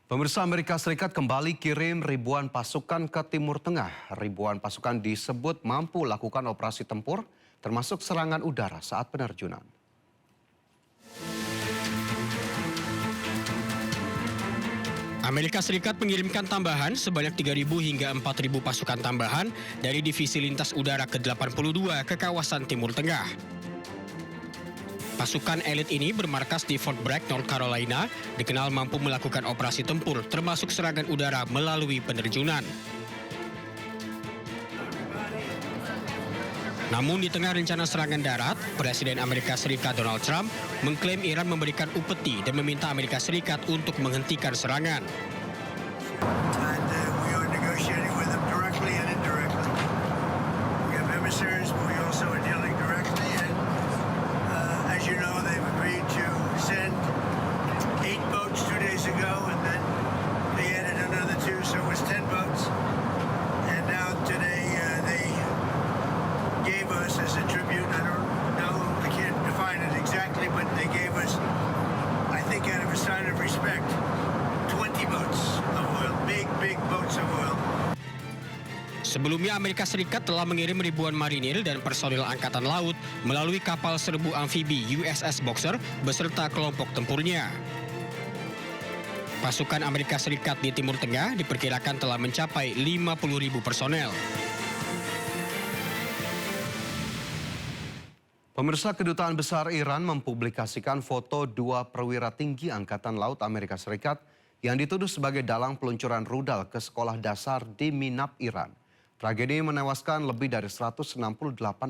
Pemirsa, Amerika Serikat kembali kirim ribuan pasukan ke Timur Tengah. Ribuan pasukan disebut mampu lakukan operasi tempur, termasuk serangan udara saat penerjunan. Amerika Serikat mengirimkan tambahan sebanyak 3.000 hingga 4.000 pasukan tambahan dari Divisi Lintas Udara ke-82 ke kawasan Timur Tengah. Pasukan elit ini bermarkas di Fort Bragg, North Carolina, dikenal mampu melakukan operasi tempur, termasuk serangan udara melalui penerjunan. Namun di tengah rencana serangan darat, Presiden Amerika Serikat Donald Trump mengklaim Iran memberikan upeti dan meminta Amerika Serikat untuk menghentikan serangan. Sebelumnya Amerika Serikat telah mengirim ribuan marinir dan personil angkatan laut melalui kapal serbu amfibi USS Boxer beserta kelompok tempurnya. Pasukan Amerika Serikat di Timur Tengah diperkirakan telah mencapai 50.000 personel. Pemirsa, Kedutaan Besar Iran mempublikasikan foto dua perwira tinggi Angkatan Laut Amerika Serikat yang dituduh sebagai dalang peluncuran rudal ke sekolah dasar di Minab, Iran. Tragedi menewaskan lebih dari 168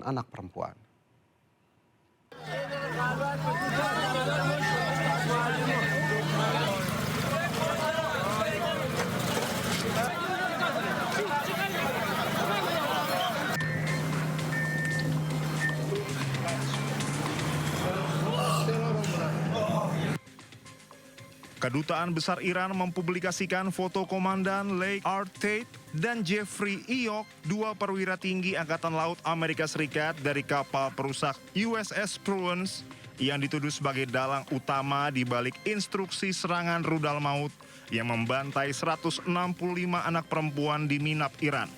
anak perempuan. Kedutaan Besar Iran mempublikasikan foto Komandan Leigh R. Tate dan Jeffrey Iyok, dua perwira tinggi Angkatan Laut Amerika Serikat dari kapal perusak USS Prudence yang dituduh sebagai dalang utama di balik instruksi serangan rudal maut yang membantai 165 anak perempuan di Minab, Iran.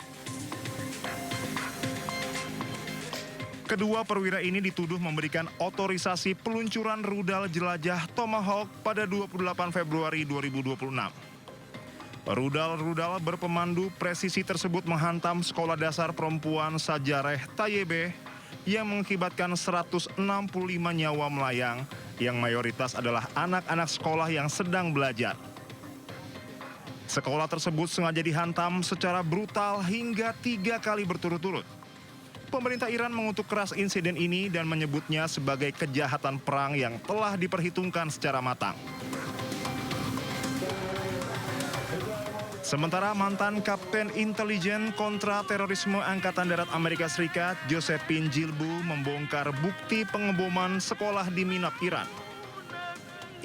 Kedua perwira ini dituduh memberikan otorisasi peluncuran rudal jelajah Tomahawk pada 28 Februari 2026. Rudal-rudal berpemandu presisi tersebut menghantam sekolah dasar perempuan Sajareh Tayyibeh yang mengakibatkan 165 nyawa melayang yang mayoritas adalah anak-anak sekolah yang sedang belajar. Sekolah tersebut sengaja dihantam secara brutal hingga 3 kali berturut-turut. Pemerintah Iran mengutuk keras insiden ini dan menyebutnya sebagai kejahatan perang yang telah diperhitungkan secara matang. Sementara mantan Kapten Intelijen Kontra Terorisme Angkatan Darat Amerika Serikat, Josephine Jilbu, membongkar bukti pengeboman sekolah di Minab, Iran.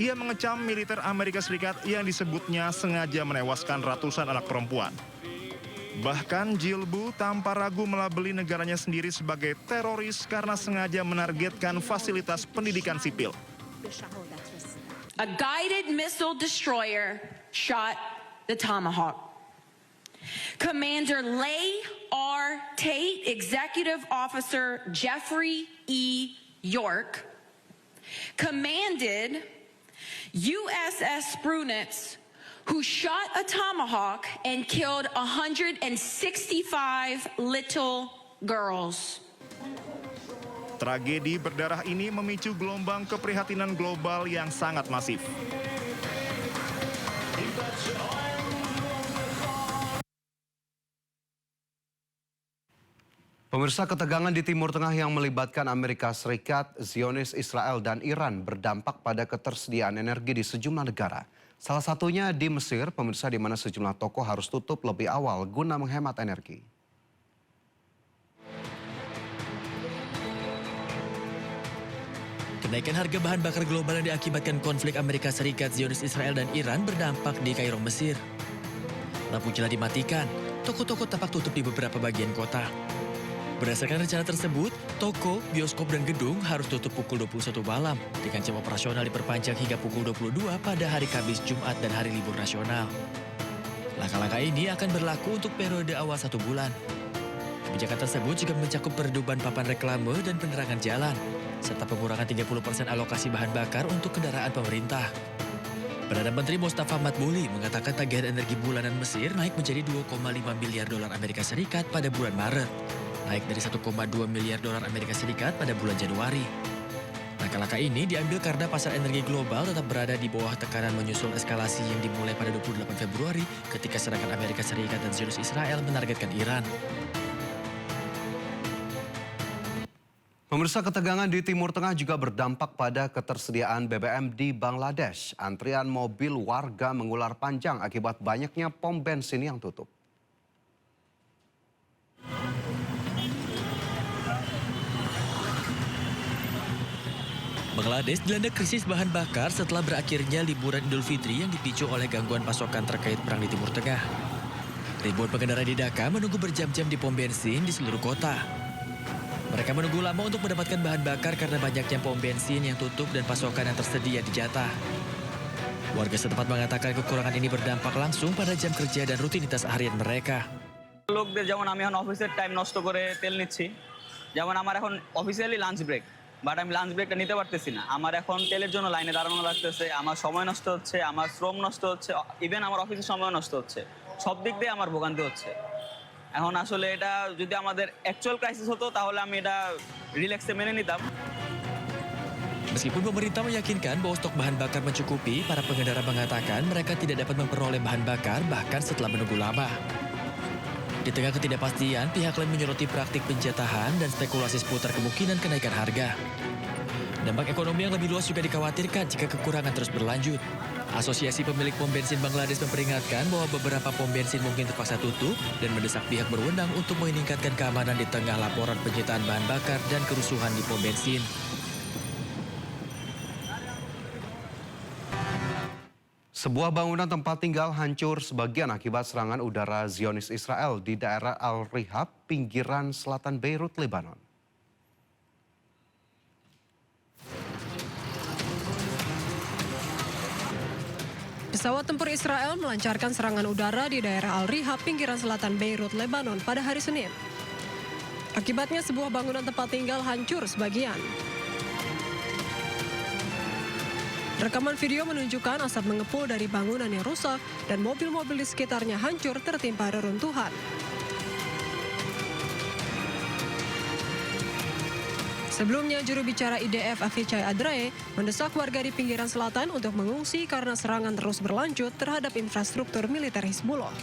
Ia mengecam militer Amerika Serikat yang disebutnya sengaja menewaskan ratusan anak perempuan. Bahkan Jilbu tanpa ragu melabeli negaranya sendiri sebagai teroris karena sengaja menargetkan fasilitas pendidikan sipil. A guided missile destroyer shot the Tomahawk. Commander Leigh R. Tate, Executive Officer Jeffrey E. York, commanded USS Prudence, who shot a Tomahawk and killed 165 little girls. Tragedi berdarah ini memicu gelombang keprihatinan global yang sangat masif. Pemirsa, ketegangan di Timur Tengah yang melibatkan Amerika Serikat, Zionis, Israel, dan Iran berdampak pada ketersediaan energi di sejumlah negara. Salah satunya di Mesir, pemirsa, di mana sejumlah toko harus tutup lebih awal guna menghemat energi. Kenaikan harga bahan bakar global yang diakibatkan konflik Amerika Serikat, Zionis, Israel, dan Iran berdampak di Kairo, Mesir. Lampu jalan dimatikan, toko-toko tampak tutup di beberapa bagian kota. Berdasarkan rencana tersebut, toko, bioskop, dan gedung harus tutup pukul 21 malam dengan jam operasional diperpanjang hingga pukul 22 pada hari Kamis, Jumat, dan hari libur nasional. Langkah-langkah ini akan berlaku untuk periode awal 1 bulan. Kebijakan tersebut juga mencakup pereduban papan reklame dan penerangan jalan, serta pengurangan 30% alokasi bahan bakar untuk kendaraan pemerintah. Perdana Menteri Mustafa Madbouli mengatakan tagihan energi bulanan Mesir naik menjadi 2,5 miliar dolar Amerika Serikat pada bulan Maret, naik dari 1,2 miliar dolar Amerika Serikat pada bulan Januari. Langkah-langkah ini diambil karena pasar energi global tetap berada di bawah tekanan menyusul eskalasi yang dimulai pada 28 Februari ketika serangan Amerika Serikat dan Zionis Israel menargetkan Iran. Pemirsa, ketegangan di Timur Tengah juga berdampak pada ketersediaan BBM di Bangladesh. Antrian mobil warga mengular panjang akibat banyaknya pom bensin yang tutup. Bangladesh dilanda krisis bahan bakar setelah berakhirnya liburan Idul Fitri yang dipicu oleh gangguan pasokan terkait perang di Timur Tengah. Ribuan pengendara di Dhaka menunggu berjam-jam di pom bensin di seluruh kota. Mereka menunggu lama untuk mendapatkan bahan bakar karena banyaknya pom bensin yang tutup dan pasokan yang tersedia dijatah. Warga setempat mengatakan kekurangan ini berdampak langsung pada jam kerja dan rutinitas harian mereka. লোকদের যেমন আমি এখন অফিসের টাইম নষ্ট করে তেল নিচ্ছি, যেমন আমার এখন অফিসিয়ালি লাঞ্চ ব্রেক, বাট আমি লাঞ্চ ব্রেকটা নিতে পারতেছি না। আমার এখন তেলের জন্য লাইনে দাঁড়ানো লাগতেছে, আমার সময় নষ্ট হচ্ছে, আমার শ্রম নষ্ট হচ্ছে, ইভেন আমার অফিসের সময় নষ্ট হচ্ছে। সব দিক দিয়ে আমার ভোগান্তি হচ্ছে। এখন আসলে এটা যদি আমাদের অ্যাকচুয়াল ক্রাইসিস হতো তাহলে আমি এটা রিল্যাক্সে মেনে নিতাম। Meskipun pemerintah meyakinkan bahwa stok bahan bakar mencukupi, para pengendara mengatakan mereka tidak dapat memperoleh bahan bakar bahkan setelah menunggu lama. Di tengah ketidakpastian, pihak lain menyoroti praktik penjatahan dan spekulasi seputar kemungkinan kenaikan harga. Dampak ekonomi yang lebih luas juga dikhawatirkan jika kekurangan terus berlanjut. Asosiasi pemilik pom bensin Bangladesh memperingatkan bahwa beberapa pom bensin mungkin terpaksa tutup dan mendesak pihak berwenang untuk meningkatkan keamanan di tengah laporan penyitaan bahan bakar dan kerusuhan di pom bensin. Sebuah bangunan tempat tinggal hancur sebagian akibat serangan udara Zionis Israel di daerah Al-Rihab, pinggiran selatan Beirut, Lebanon. Pesawat tempur Israel melancarkan serangan udara di daerah Al-Rihab, pinggiran selatan Beirut, Lebanon pada hari Senin. Akibatnya sebuah bangunan tempat tinggal hancur sebagian. Rekaman video menunjukkan asap mengepul dari bangunan yang rusak dan mobil-mobil di sekitarnya hancur tertimpa reruntuhan. Sebelumnya, juru bicara IDF Avichai Adrae mendesak warga di pinggiran selatan untuk mengungsi karena serangan terus berlanjut terhadap infrastruktur militer Hizbullah.